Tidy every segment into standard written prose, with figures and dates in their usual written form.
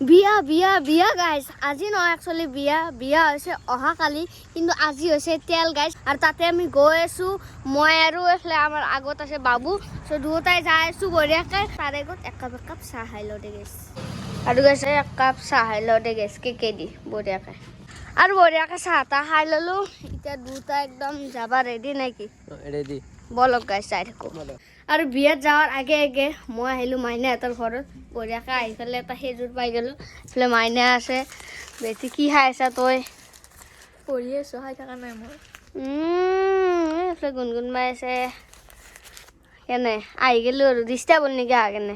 বিয়া বিয়া বিয়া গাইজ আজি নহয় একচুৱেলি বিয়া হৈছে অহাকালি কিন্তু আজি হৈছে তেল গাইজ আৰু তাতে আমি গৈ আছোঁ মই আৰু এইফালে আমাৰ আগত আছে বাবু চ' দুয়োটাই যাই আছোঁ বঢ়িয়াকৈ তাৰে আগত এক কাপ চাহ খাই লওঁ দে গেছ আৰু গৈছে এক কাপ চাহ খাই লওঁ দে গেছ কেকে দি বঢ়িয়াকৈ আৰু বঢ়িয়াকৈ চাহ তাহ খাই ল'লোঁ এতিয়া দুটা একদম যাবা ৰেডি নেকি ৰেডি বলক গাইজ চাই থাকোঁ আৰু বিয়াত যাৱাৰ আগে আগে মই আহিলোঁ মাইনাহঁতৰ ঘৰত বঢ়িয়াকৈ আহি পেলাই এটা সেইযোৰ পাই গ'লোঁ এইফালে মাইনা আছে বেছি কি খাই আছা তই পঢ়ি আছোঁ খাই থকা নাই মই এইফালে গুণগুণমাই আছে কেনে আহি গ'লোঁ আৰু ডিষ্টাৰ্ব হ'ল নেকি আহা কেনে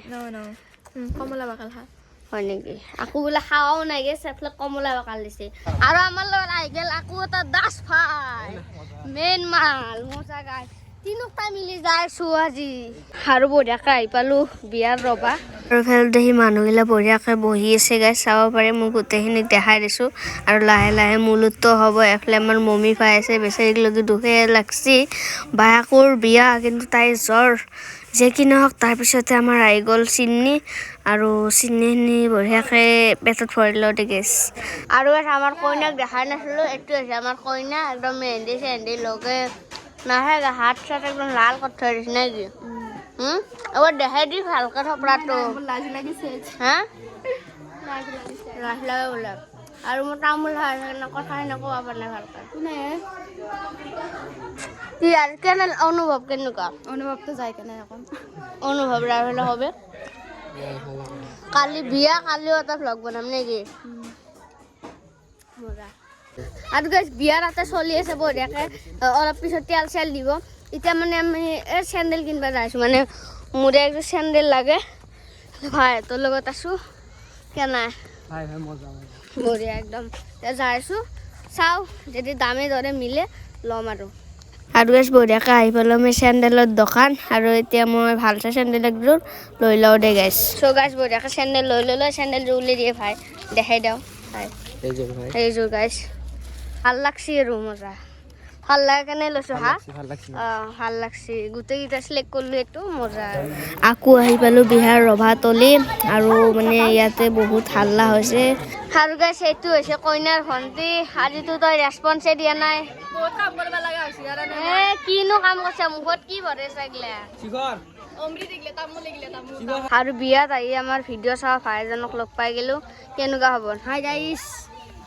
কমলা বাকাল খা হয় নেকি আকৌ বোলে খাৱাও নাই গেছ এইফালে কমলা বাকাল দিছে আৰু আমাৰ লগত আহি গ'ল আকৌ এটা দাস ভাই মেইন মাল মজা গাই তিনিটা মিলি যাইছোঁ আজি আৰু বঢ়িয়াকৈ আহি পালোঁ বিয়াৰ ৰবা আৰু ফেল দেখি মানুহবিলাক বঢ়িয়াকৈ বহি আছে গাই চাব পাৰে মই গোটেইখিনি দেখাই দিছোঁ আৰু লাহে লাহে মূলতো হ'ব এফালে আমাৰ মম্মী পাই আছে বেচাৰীলৈকে দুখে লাগছি বায়েকৰ বিয়া কিন্তু তাইৰ জ্বৰ যে কি নহওক তাৰপিছতে আমাৰ আহি গ'ল চিন্নি আৰু চিন্নিখিনি বঢ়িয়াকৈ পেটত ভৰাই লওঁ গেছ আৰু আমাৰ কইনাক দেখাই নাছিলোঁ এইটো হৈছে আমাৰ কইনা একদম মেহেন্দি চেহেন্দি লগে নাহে হাত চাত একদম লাল কৰি থৈ দিছে নেকি এবাৰ দেখাই দি ভালকৈ থপৰাটো লাজ লাগিছে হা লাজ লাগিছে লাজ লাগে বোলে আৰু মোৰ তামোল খাই কথাই নক'ব পৰা নাই ভালকৈ কোনে কি আৰু কেনে অনুভৱ কেনেকুৱা অনুভৱটো যায় কেনে আকৌ অনুভৱ ৰাখিলে হবে কালি বিয়া কালিও এটা ভ্লগ বনাম নেকি মজা আৰু গাইজ বিয়া তাতে চলি আছে বঢ়িয়াকৈ অলপ পিছত তেল চেল দিব এতিয়া মানে আমি এই চেণ্ডেল কিনিব যাইছোঁ মানে মোৰ একযোৰ চেণ্ডেল লাগে ভাইহঁতৰ লগত আছোঁ কেনে বঢ়িয়া একদম এতিয়া যাইছোঁ চাওঁ যদি দামে দৰে মিলে ল'ম আৰু গাইজ বঢ়িয়াকৈ আহি পালোঁ আমি চেণ্ডেলৰ দোকান আৰু এতিয়া মই ভাল চাই চেণ্ডেল একযোৰ লৈ লওঁ দে গাইজ চ' গাইজ বঢ়িয়াকৈ চেণ্ডেল লৈ ল'লোঁ চেণ্ডেলযোৰ উলিয়াই দিয়ে ভাই দেখাই দিওঁ ভাই এইযোৰ গাইজ ভাল লাগছি আৰু মজা ভাল লাগে কেনে লৈছোঁ হা ভাল লাগছি গোটেইকেইটা চিলেক্ট কৰিলোঁ এইটো মজা আকৌ আহি পালোঁ বিহাৰ ৰভাতলি আৰু মানে ইয়াতে বহুত হাল্লা হৈছে আৰু গাইজ এইটো হৈছে কইনাৰ ভণ্টি আজিতো তই ৰেচপন্সে দিয়া নাই বহুত কাম কৰিব লগা হৈছে কিনো কাম কৰিছে মুখত কি ভৰে চাগিলে অমৃত দিলে তামোল লাগিলে তামোল আৰু বিয়াত আহি আমাৰ ভিডিঅ' চাওঁ ভাই এজনক লগ পাই গ'লোঁ কেনেকুৱা খবৰ হাই গাইছ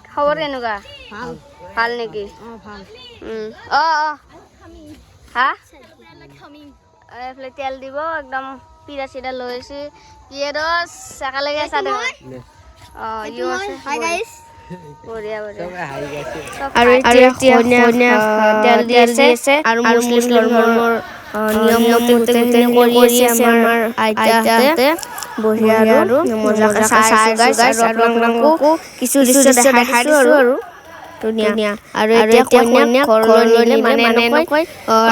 খবৰ কেনেকুৱা ভাল নেকি হা এইফালে তেল দিব একদম পিৰা চিৰা লৈ আহিছে পিয়াৰচ একেলগে চাহ দিব বঢ়িয়া বঢ়িয়া আৰু এতিয়া তেল দি আছে আৰু মুছলিম ধৰ্মৰ নিয়ম মতে কৰি আছে আমাৰ আইতাহঁতে বঢ়িয়া আৰু মজাকৈ চাই আছোঁ আৰু আপোনালোকো কিছু দৃশ্য দেখাই দিছোঁ আৰু ধুনীয়া আৰু এতিয়া কইনাক ঘৰলৈ নিলে মানে নকয়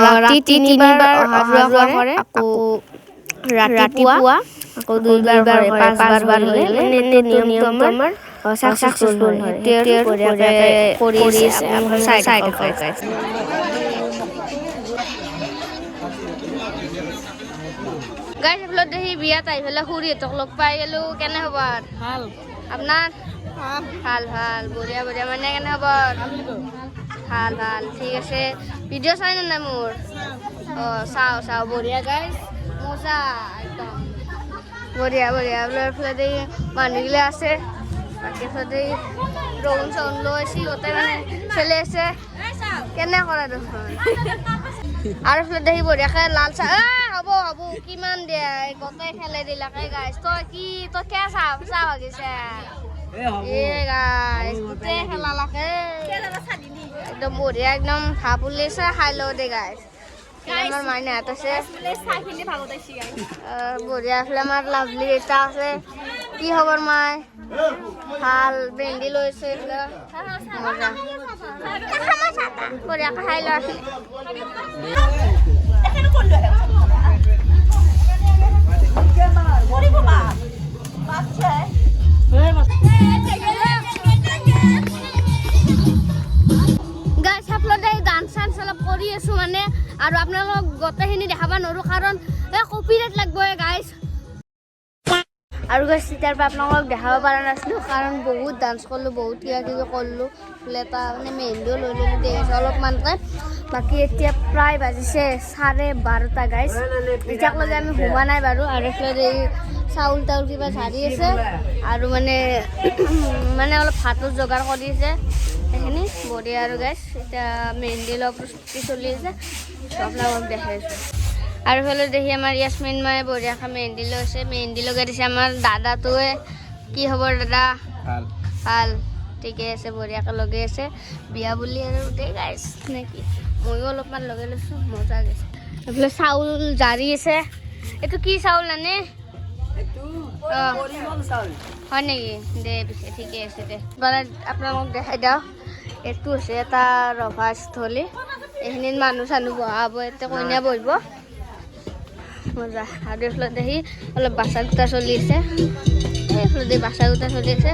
ৰাতি তিনিবাৰ অহা যোৱা কৰে আকৌ ৰাতিপুৱা আকৌ দুইবাৰ কৰে পাঁচবাৰ হ'লে মানে নিয়মটো আমাৰ ছাকচেছফুল হয় কৰি আছে চাই থাকক গাইজ এইফালে দেখি বিয়াত আহি পেলাই খুৰীহঁতক লগ পাই গ'লোঁ কেনে খবৰ ভাল আপোনাৰ ভাল ভাল বঢ়িয়া বঢ়িয়া মানে কেনে খবৰ ভাল ভাল ঠিক আছে ভিডিঅ' চাই নে নাই মোৰ চাওঁ বঢ়িয়া গাইজ মজা একদম বঢ়িয়া বঢ়িয়া এইফালে দেখি মানুহগিলা আছে বাকী এইফালে ৰহুন চহুন লৈ সিহঁতে মানে চলি আছে কেনে কৰা দেখোন আৰু এইফালে দেখি বঢ়িয়াকৈ লাল চাহ হ'ব কিমান দিয়ে গোটেই খেলে দিলাকে গাইজ তই কিয় চাহ ভাগিছে গাইজ গোটেই খেলালাকে একদম বঢ়িয়া একদম ভাপ উলিয়াইছে খাই লওঁ দে গাইজ আমাৰ মাইনাহঁত আছে বঢ়িয়া এইফালে আমাৰ লাভলি এটা আছে কি খবৰ মাই ভাল ভেন্দি লৈছে এইফালে মজা বঢ়িয়াকৈ খাই লওঁ গাইজ আপোনালোকে ডান্স চান্স অলপ কৰি আছোঁ মানে আৰু আপোনালোকক গোটেইখিনি দেখাব নোৱাৰোঁ কাৰণ এই কপিৰাইট লাগিব গাইজ আৰু গাইছ তেতিয়াৰ পৰা আপোনালোকক দেখাব পৰা নাছিলোঁ কাৰণ বহুত ডান্স কৰিলোঁ বহুত কিবা কিবি কৰিলোঁ এটা মানে মেহেন্দিও লৈ ল'লোঁ দেখিছোঁ অলপমানকৈ বাকী এতিয়া প্ৰায় বাজিছে 12:30 গাইছ এতিয়ালৈকে আমি ঘুমা নাই বাৰু আৰু এইফালে এই চাউল তাউল কিবা ঝাৰি আছে আৰু মানে মানে অলপ ভাতৰ যোগাৰ কৰি আছে সেইখিনি বঢ়িয়া আৰু গাইছ এতিয়া মেহেন্দি লোৱা প্ৰস্তুতি চলি আছে আপোনালোকক দেখাইছোঁ আৰু এইফালে দেখি আমাৰ ইয়াছমিন মায়ে বঢ়িয়াকৈ মেহেন্দি লৈছে মেহেন্দি লগাই দিছে আমাৰ দাদাটোৱে কি খবৰ দাদা ভাল ঠিকে আছে বঢ়িয়াকৈ লগাই আছে বিয়া বুলি আৰু দেই গাইছ নেকি ময়ো অলপমান লগাই লৈছোঁ মজা গৈছে এইফালে চাউল জাৰি আছে এইটো কি চাউল আনে হয় নেকি দে পিছে ঠিকে আছে দে মানে আপোনালোকক দেখাই দিওঁ এইটো হৈছে এটা ৰভাস্থলী এইখিনিত মানুহ চানুহ বহাব এতিয়া কইনা বহিব মজা আৰু এইফালে দেখি অলপ বাচা কুটা চলি আছে এইফালে দেখি বাচা কুটা চলি আছে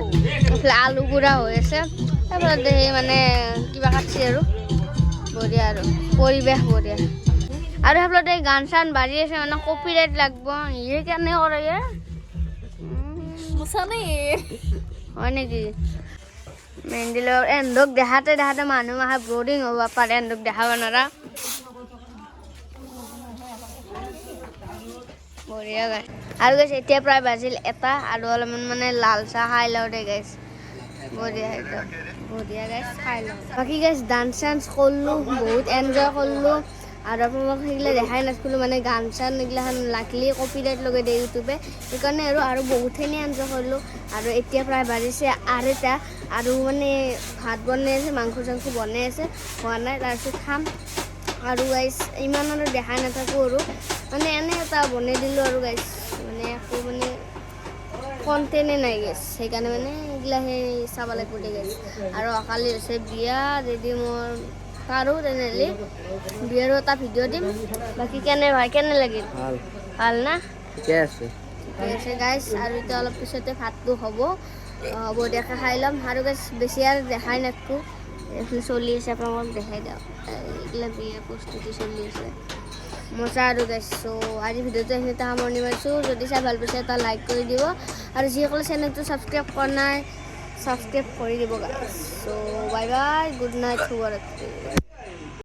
এইফালে আলু গুড়া হৈ আছে এইফালে দেখি মানে কিবা কাটছে আৰু বঢ়িয়া আৰু পৰিৱেশ বঢ়িয়া আৰু সেইফালে দেখি গান চান বাজি আছে মানে কপিৰাইট লাগব ইয়ে কেনে কৰে হয় নেকি মেহেন্দি লগ এন্দক দেখাতে দেখাতে মানুহ আহে বৰিং হ'ব পাৰে এন্দক দেখাব নোৱাৰা বঢ়িয়া গাইছ আৰু গাইছ এতিয়া প্ৰায় বাজিল 1 আৰু অলপমান মানে লাল চাহ খাই লওঁ দে গাইছ বঢ়িয়া একদম বঢ়িয়া গাইছ খাই লওঁ বাকী গাইছ ডান্স চান্স কৰিলোঁ বহুত এনজয় কৰিলোঁ আৰু আপোনালোকক সেইগিলা দেখাই নাছিলোঁ মানে গান চান এইগিলাখন লাকিলি কপিৰাইট লগাই দিয়ে ইউটিউবে সেইকাৰণে আৰু বহুতখিনি এনজয় কৰিলোঁ আৰু এতিয়া প্ৰায় বাজিছে 2:30 আৰু মানে ভাত বনাই আছে মাংস চাংস বনাই আছে হোৱা নাই তাৰপিছত খাম আৰু গাইছ ইমান আৰু দেখাই নাথাকোঁ আৰু মানে এনে এটা বনাই দিলোঁ আৰু গাইছ মানে একো মানে কণ্টেণ্টে নাই গাইছ সেইকাৰণে মানে এইগিলাহে চাব লাগিব দে গাইছ আৰু কালি হৈছে বিয়া যদি মোৰ পাৰোঁ তেনেহ'লে বিয়াৰো এটা ভিডিঅ' দিম বাকী কেনে লাগিল ভাল না ঠিকে আছে গাইছ আৰু এতিয়া অলপ পিছতে ভাতটো হ'ব বঢ়িয়াকৈ খাই ল'ম আৰু গাইছ বেছি আৰু দেখাই নাথাকোঁ এইফালে চলি আছে আপোনালোকক দেখাই দিওঁ এইগিলা বিয়া প্ৰস্তুতি চলি আছে মজা আৰু গাইছ চ' আজি ভিডিঅ'টো এইখিনিতে সামৰণি মাৰিছোঁ যদি চাই ভাল পাইছে এটা লাইক কৰি দিব আৰু যিসকলে চেনেলটো ছাবস্ক্ৰাইব কৰা নাই ছাবস্ক্ৰাইব কৰি দিব গাইছ চ' বাই বাই গুড নাইট শুভৰাত্ৰি